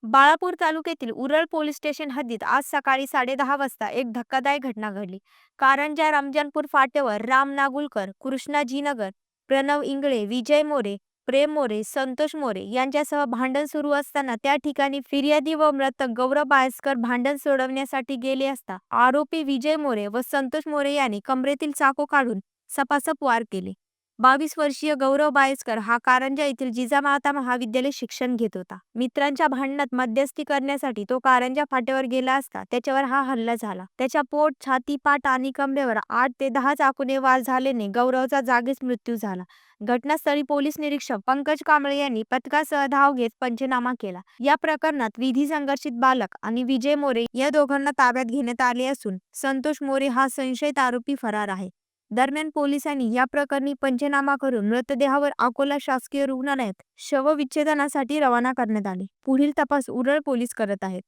बाळापूर तालुक्यातील उरळ police station हद्दीत आज सकाळी 10:30 वाजता एक धक्कादायक घटना घडली. कारंजा रमजानपूर फाट्यावर राम नागुलकर, कृष्णाजी नगर, प्रणव इंगळे, विजय मोरे, प्रेम मोरे, संतोष मोरे यांच्यासह भांडण सुरू असताना त्या ठिकाणी फिर्यादी व मृतक गौरव बायस्कर भांडण सोडवण्यासाठी गेले असता आरोपी विजय मोरे व संतोष मोरे यांनी कमरेतील चाकू काढून सपासप वार केले. 22 वर्षीय गौरव बायस्कर हा कारंजा येथील जिजामाता महाविद्यालय शिक्षण घेत होता. मित्रांच्या भांडणात मध्यस्थी करण्यासाठी तो कारंजा फाट्यावर गेला असता त्याच्यावर हा हल्ला झाला. त्याच्या पोट, छाती, पाठ आणि कमरेवर 8 ते 10 चाकूने वार झाल्याने गौरवचा जागीच मृत्यू झाला. घटनास्थळी पोलीस निरीक्षक पंकज कांबळे यांनी पथकासह धाव घेत पंचनामा केला. या प्रकरणात विधी संघर्षित बालक आणि विजय मोरे या दोघांना ताब्यात घेण्यात आले असून संतोष मोरे हा संशयित आरोपी फरार आहे. दरम्यान पोलिसांनी या प्रकरणी पंचनामा करून मृतदेहावर अकोला शासकीय रुग्णालयात शवविच्छेदनासाठी रवाना करण्यात आले. पुढील तपास उरळ पोलीस करत आहेत.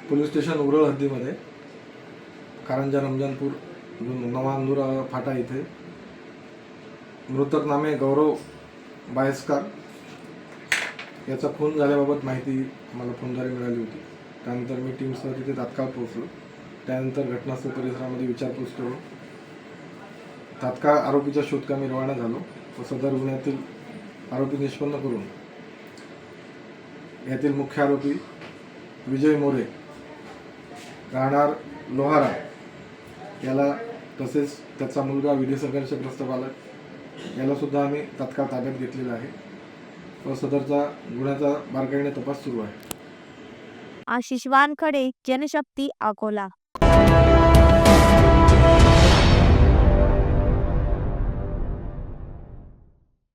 पोलीस स्टेशन उरळ हद्दीमध्ये कारंजा रमजानपूर नवांदुरा फाटा इथे मृतक नामे गौरव बायस्कर याचा खून झाल्याबाबत माहिती मला फोनद्वारे मिळाली होती. त्यानंतर मी टीमसह तिथे तात्काळ पोहोचलो. त्यानंतर घटनास्थळ परिसरामध्ये विचारपूस करून तात्काळ आरोपीच्या शोधकामी रवाना झालो व सदर गुन्ह्यातील आरोपी निष्पन्न करून यातील मुख्य आरोपी विजय मोरे राहणार लोहारा याला तसेच त्याचा मुलगा विधी संघर्षग्रस्त बालक याला सुद्धा आम्ही तात्काळ ताब्यात घेतलेला आहे व सदरचा गुन्ह्याचा बारकाईने तपास सुरू आहे. आशिष वानखडे, जनशक्ती, अकोला.